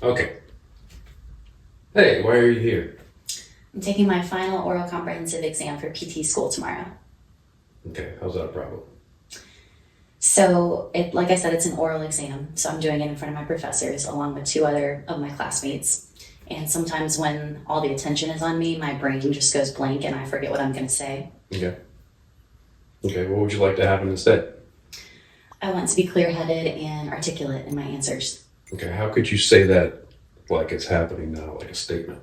Okay. Hey, why are you here? I'm taking my final oral comprehensive exam for PT school tomorrow. Okay, how's that a problem? So, like I said, it's an oral exam, so I'm doing it in front of my professors along with 2 other of my classmates. And sometimes when all the attention is on me, my brain just goes blank and I forget what I'm going to say. Okay. Okay, what would you like to happen instead? I want to be clear-headed and articulate in my answers. Okay, how could you say that like it's happening now, like a statement?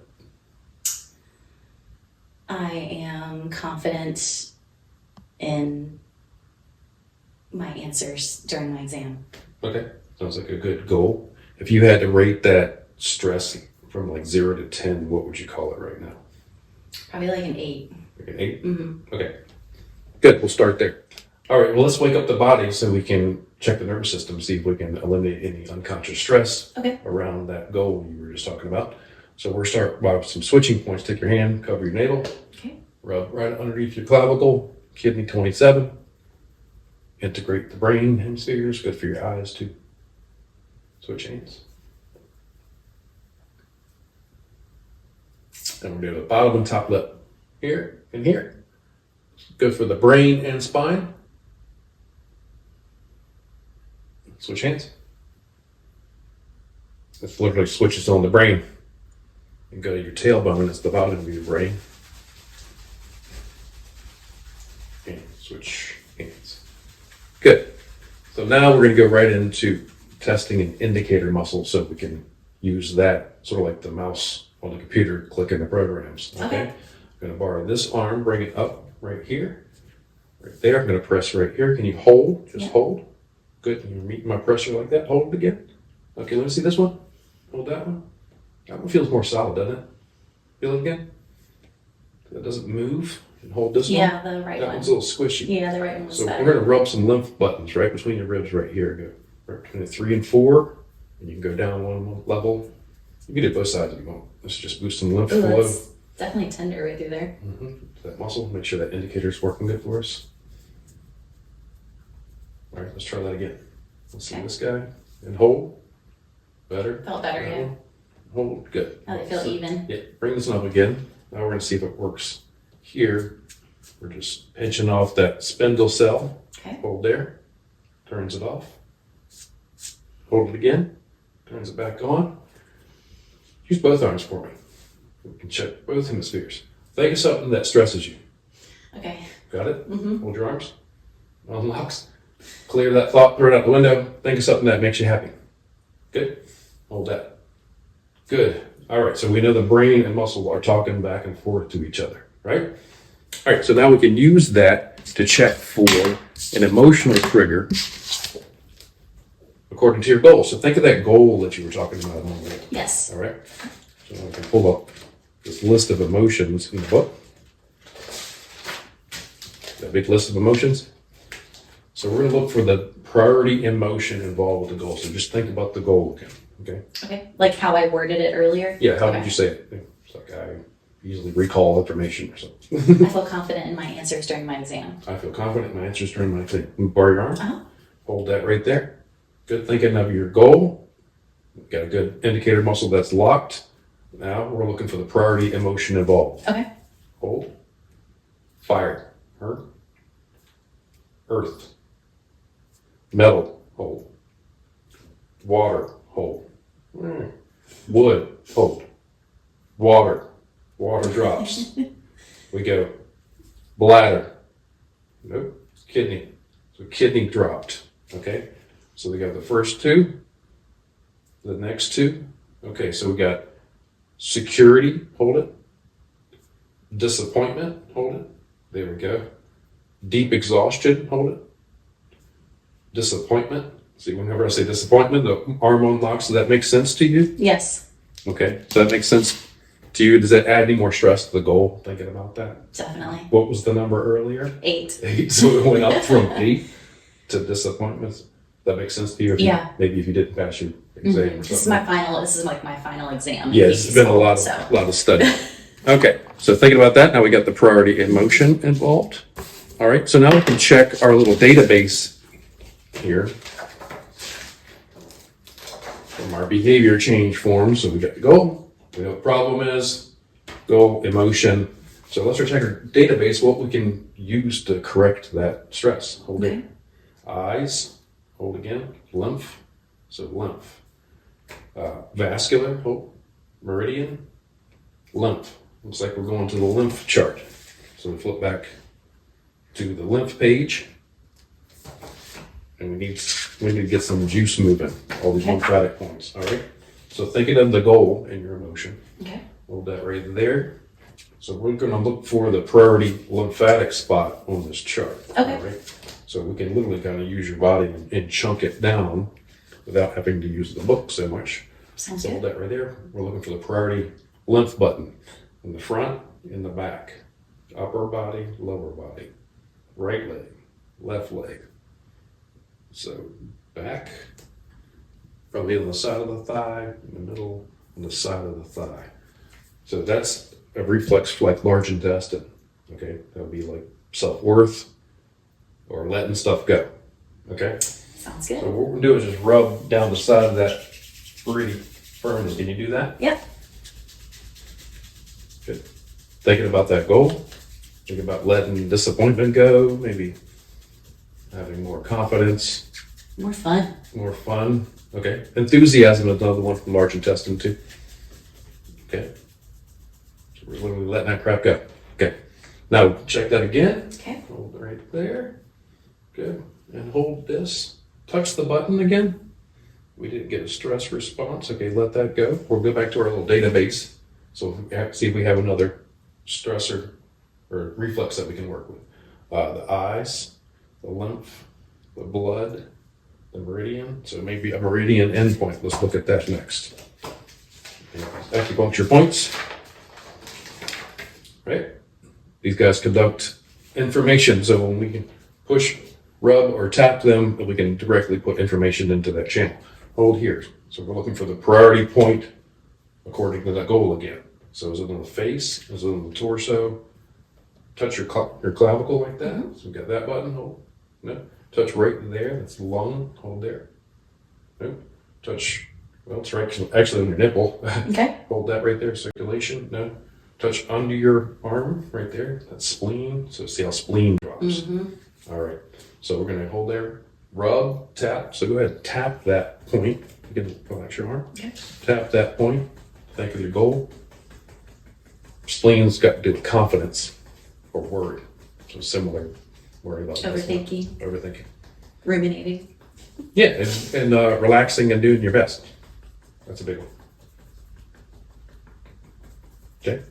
I am confident in my answers during my exam. Okay, sounds like a good goal. If you had to rate that stress from like 0 to 10, what would you call it right now? Probably like an 8. Like an 8? Mm-hmm. Okay, good, we'll start there. All right, well, let's wake up the body so we can check the nervous system, see if we can eliminate any unconscious stress around that goal you were just talking about. So we're start by some switching points. Take your hand, cover your navel, rub right underneath your clavicle, kidney 27. Integrate the brain hemispheres, good for your eyes too. Switch hands. And we're doing the bottom and top lip. Here and here. Good for the brain and spine. Switch hands. This literally switches on the brain. And go to your tailbone, that's the bottom of your brain. And switch hands. Good. So now we're going to go right into testing an indicator muscle so we can use that sort of like the mouse on the computer clicking the programs. Okay. I'm going to borrow this arm, bring it up right here, right there. I'm going to press right here. Can you hold? Just hold. Good. You meet my pressure like that. Hold it again. Okay, let me see this one. Hold that one. That one feels more solid, doesn't it? Feel it again? That doesn't move. And hold this one. Yeah, the right that one. one's a little squishy. Yeah, the right one was So better. we're going to rub some lymph buttons right between your ribs right here. Go right between the 3 and 4. And you can go down one level. You can do both sides if you want. Let's just boost some lymph flow. That's definitely tender right through there. That muscle. Make sure that indicator's working good for us. All right, let's try that again. Let's see this guy. And hold. Better. Felt better, yeah. Hold. Good. Now they feel even. Yeah. Bring this one up again. Now we're going to see if it works here. We're just pinching off that spindle cell. Okay. Hold there. Turns it off. Hold it again. Turns it back on. Use both arms for me. We can check both hemispheres. Think of something that stresses you. Okay. Got it? Hold your arms. Unlocks. Clear that thought, throw it out the window. Think of something that makes you happy. Good? Hold that. Good. All right, so we know the brain and muscle are talking back and forth to each other, right? All right, so now we can use that to check for an emotional trigger according to your goal. So think of that goal that you were talking about a moment ago. Yes. All right. So I can pull up this list of emotions in the book. That big list of emotions. So we're going to look for the priority emotion involved with the goal. So just think about the goal again. Okay. Okay. Like how I worded it earlier? Yeah. How did you say it? It's like I easily recall information or something. I feel confident in my answers during my exam. I feel confident in my answers during my thing. Borrow your arm. Hold that right there. Good thinking of your goal. We've got a good indicator muscle that's locked. Now we're looking for the priority emotion involved. Okay. Hold. Fire. Earth. Metal. Hold. Water. Hold. Wood. Hold. Water. Water drops. We go. Bladder. Nope. Kidney. So kidney dropped. Okay. So we got the first 2. The next 2. Okay. So we got security. Hold it. Disappointment. Hold it. There we go. Deep exhaustion. Hold it. Disappointment. See, whenever I say disappointment, the arm unlocks. Does that make sense to you? Yes. Okay. Does that make sense to you? Does that add any more stress to the goal? Thinking about that? Definitely. What was the number earlier? 8. 8. So it went up from 8 to disappointments. Does that make sense to you? Maybe if you didn't pass your exam or something. This is like my final exam. Yeah, it's been a lot of study. Okay. So thinking about that, now we got the priority emotion involved. All right. So now we can check our little database here. from our behavior change form. So we got the goal, we know what the problem is, goal, emotion. So let's check our database, what we can use to correct that stress. Hold it. Eyes, hold again, lymph, so lymph. Vascular, hold, meridian, lymph. Looks like we're going to the lymph chart. So we flip back to the lymph page. And we need to get some juice moving, all these lymphatic points, all right? So thinking of the goal in your emotion. Okay. Hold that right there. So we're gonna look for the priority lymphatic spot on this chart. Okay. All right? So we can literally kind of use your body and chunk it down without having to use the book so much. Sounds So hold good. that right there. We're looking for the priority lymph button in the front, in the back, upper body, lower body, right leg, left leg. So back, probably on the side of the thigh, in the middle, on the side of the thigh. So that's a reflex like large intestine. Okay, that would be like self-worth or letting stuff go. Okay, Sounds so good. what we're gonna do is just rub down the side of that pretty firmly. Can you do that? Yep. Good. Thinking about that goal, thinking about letting disappointment go, maybe having more confidence, More fun. more fun. Okay. Enthusiasm is another one from large intestine too. Okay. So we're literally letting that crap go. Okay. Now check that again. Okay. Hold it right there. Good. And hold this. Touch the button again. We didn't get a stress response. Okay, let that go. We'll go back to our little database. So we have to see if we have another stressor or reflex that we can work with. The eyes, the lymph, the blood, the meridian. So maybe a meridian endpoint. Let's look at that next. Acupuncture points. Right? These guys conduct information. So when we can push, rub, or tap them, we can directly put information into that channel. Hold here. So we're looking for the priority point according to that goal again. So is it on the face? Is it on the torso? Touch your clavicle like that. So we got that button. Hold. No. Touch right there. That's the lung. Hold there. No. Touch. Well, it's right actually on your nipple. Okay. Hold that right there. Circulation. No. Touch under your arm right there. That's spleen. So see how spleen drops. All right. So we're gonna hold there. Rub, tap. So go ahead and tap that point. You can relax your arm. Okay. Tap that point. Think of your goal. Spleen's got to do with confidence or worry. So similar. Worry about Overthinking. Overthinking. Ruminating. Yeah, and relaxing and doing your best. That's a big one. Okay.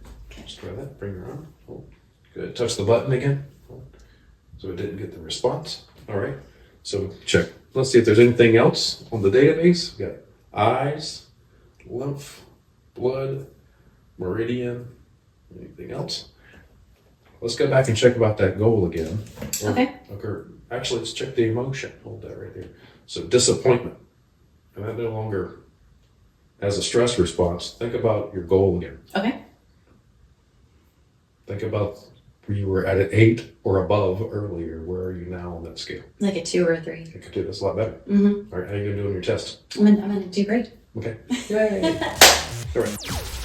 Just try that. Bring your arm. Hold. Good. Touch the button again. Hold. So it didn't get the response. All right. So check. Let's see if there's anything else on the database. We got eyes, lymph, blood, meridian. Anything else? Let's go back and check about that goal again. Okay. Actually, let's check the emotion. Hold that right there. So disappointment. And that no longer has a stress response. Think about your goal again. Okay. Think about where you were at an 8 or above earlier. Where are you now on that scale? Like a 2 or a 3. You could do this a lot better. Mm-hmm. All right, how are you gonna do on your test? I'm gonna do great. Okay. Yay. All right.